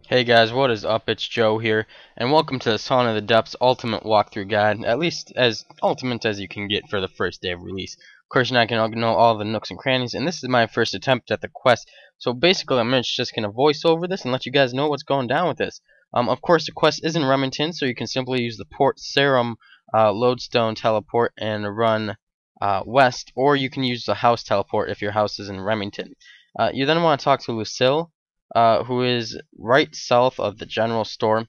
Hey guys, what is up? It's Joe here, and welcome to the Sauna of the Depths Ultimate Walkthrough Guide, at least as ultimate as you can get for the first day of release. Of course, you're not going to know all the nooks and crannies, and this is my first attempt at the quest, so basically I'm just going to voice over this and let you guys know what's going down with this. Of course, the quest is in Remington, so you can simply use the Port Sarum Lodestone teleport and run west, or you can use the house teleport if your house is in Remington. You then want to talk to Lucille, who is right south of the general store.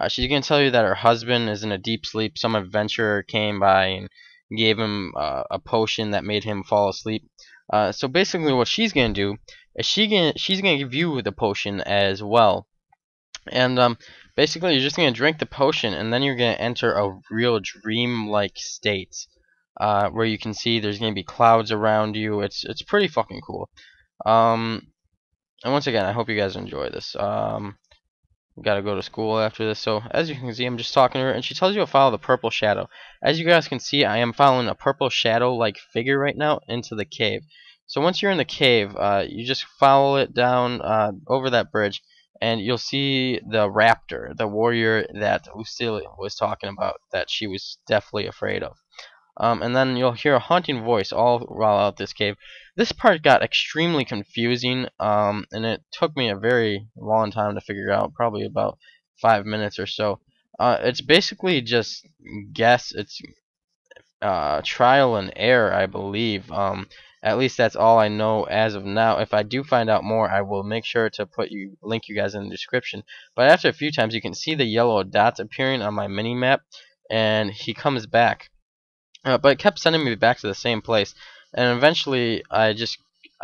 She's going to tell you that her husband is in a deep sleep. Some adventurer came by and gave him a potion that made him fall asleep. So basically what she's going to do is she's going to give you the potion as well. And basically you're just going to drink the potion, and then you're going to enter a real dream-like state where you can see there's going to be clouds around you. It's pretty fucking cool. And once again, I hope you guys enjoy this. Gotta go to school after this, so as you can see, I'm just talking to her, and she tells you to follow the purple shadow. As you guys can see, I am following a purple shadow-like figure right now into the cave. So once you're in the cave, you just follow it down over that bridge, and you'll see the raptor, the warrior that Lucille was talking about, that she was deathly afraid of. And then you'll hear a haunting voice all while out this cave. This part got extremely confusing, and it took me a very long time to figure out, probably about 5 minutes or so. It's basically just guess. It's trial and error, I believe. At least that's all I know as of now. If I do find out more, I will make sure to link you guys in the description. But after a few times, you can see the yellow dots appearing on my mini map, and he comes back. But it kept sending me back to the same place, and eventually I just,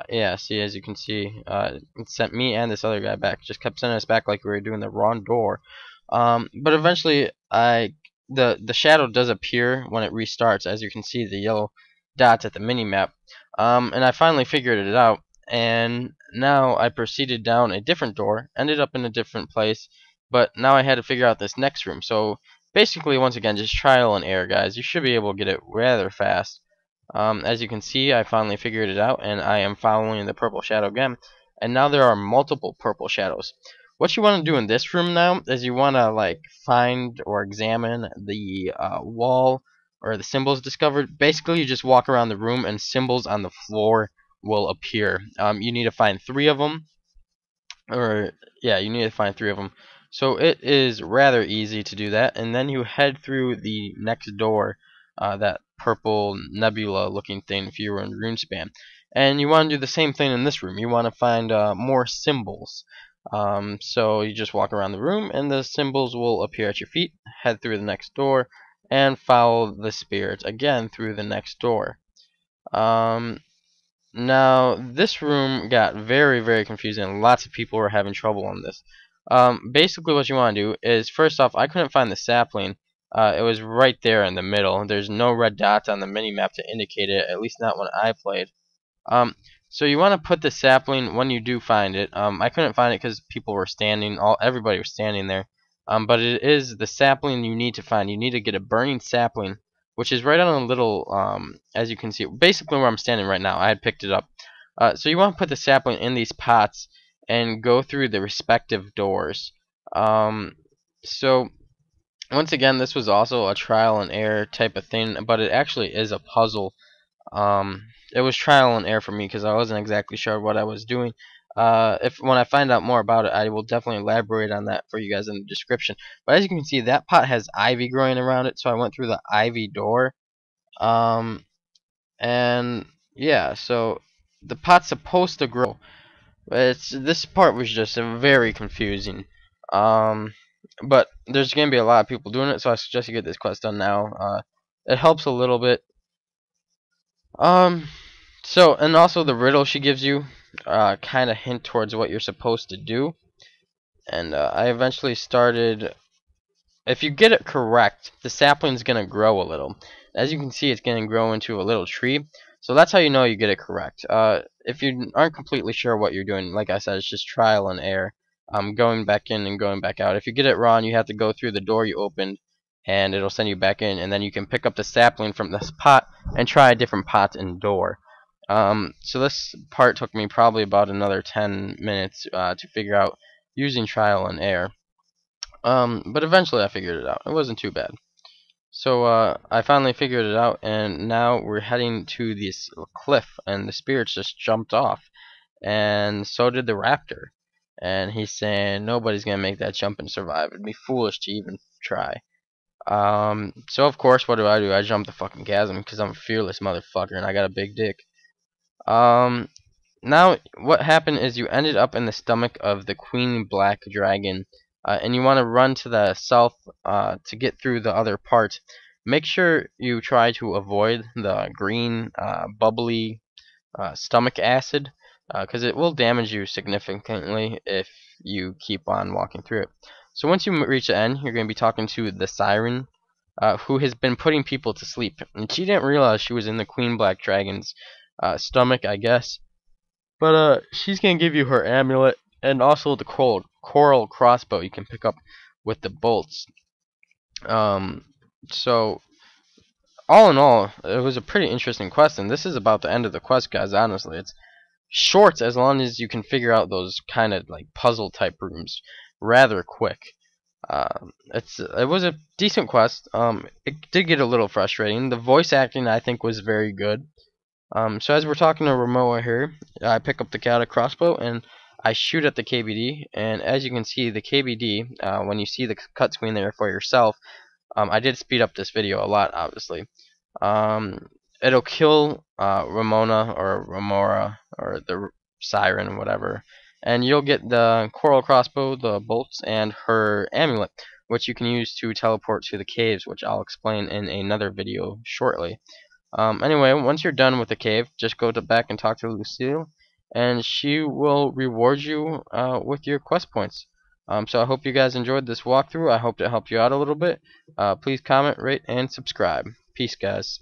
yeah, see, as you can see, it sent me and this other guy back. Just kept sending us back like we were doing the wrong door. But eventually the shadow does appear when it restarts, as you can see the yellow dots at the mini map. And I finally figured it out, and now I proceeded down a different door, ended up in a different place, but now I had to figure out this next room. So basically, once again, just trial and error, guys. You should be able to get it rather fast. As you can see, I finally figured it out, and I am following the purple shadow again. And now there are multiple purple shadows. What you want to do in this room now is you want to like find or examine the wall or the symbols discovered. Basically, you just walk around the room, and symbols on the floor will appear. You need to find 3 of them, or yeah, you need to find 3 of them. So it is rather easy to do that, and then you head through the next door, that purple nebula looking thing if you were in Runescape. And you want to do the same thing in this room. You want to find more symbols. So you just walk around the room, and the symbols will appear at your feet. Head through the next door, and follow the spirit again through the next door. Now, this room got very, very confusing. Lots of people were having trouble on this. Basically, what you want to do is, first off, I couldn't find the sapling. It was right there in the middle. There's no red dots on the mini-map to indicate it, at least not when I played. So you want to put the sapling when you do find it. I couldn't find it because people were standing, everybody was standing there. But it is the sapling you need to find. You need to get a burning sapling, which is right on a little, as you can see, basically where I'm standing right now. I had picked it up. So you want to put the sapling in these pots and go through the respective doors. So once again, this was also a trial and error type of thing, but it actually is a puzzle. It was trial and error for me because I wasn't exactly sure what I was doing. When I find out more about it, I will definitely elaborate on that for you guys in the description. But as you can see, that pot has ivy growing around it, so I went through the ivy door. And yeah, so the pot's supposed to grow. This part was just very confusing. But there's gonna be a lot of people doing it, so I suggest you get this quest done now. It helps a little bit. So, and also the riddle she gives you kind of hint towards what you're supposed to do. And I eventually started, if you get it correct, the sapling's going to grow a little. As you can see, it's going to grow into a little tree. So that's how you know you get it correct. If you aren't completely sure what you're doing, like I said, it's just trial and error. Going back in and going back out. If you get it wrong, you have to go through the door you opened, and it'll send you back in, and then you can pick up the sapling from this pot and try a different pot and door. So this part took me probably about another 10 minutes to figure out. using trial and error. But eventually I figured it out. It wasn't too bad. So I finally figured it out, and now we're heading to this cliff, and the spirits just jumped off, and so did the raptor. And he's saying nobody's gonna make that jump and survive. It'd be foolish to even try. So of course, what do? I jump the fucking chasm because I'm a fearless motherfucker and I got a big dick. Um, Now what happened is you ended up in the stomach of the queen black dragon, and you want to run to the south to get through the other part. Make sure you try to avoid the green bubbly stomach acid, because it will damage you significantly if you keep on walking through it. So once you reach the end, you're going to be talking to the siren, who has been putting people to sleep, and she didn't realize she was in the queen black dragon's stomach, I guess. But she's gonna give you her amulet and also the coral crossbow you can pick up with the bolts. Um, so all in all, it was a pretty interesting quest, and this is about the end of the quest, guys. Honestly, it's short as long as you can figure out those kind of like puzzle type rooms rather quick. It was a decent quest. It did get a little frustrating. The voice acting I think was very good. So as we're talking to Ramoa here, I pick up the Kata crossbow and I shoot at the KBD. And as you can see, the KBD, when you see the cut screen there for yourself, I did speed up this video a lot, obviously. Um, It'll kill Ramona or Ramora or the Siren, whatever, and you'll get the coral crossbow, the bolts, and her amulet, which you can use to teleport to the caves, which I'll explain in another video shortly. Anyway, once you're done with the cave, just go back and talk to Lucille, and she will reward you with your quest points. So I hope you guys enjoyed this walkthrough. I hope it helped you out a little bit. Please comment, rate, and subscribe. Peace, guys.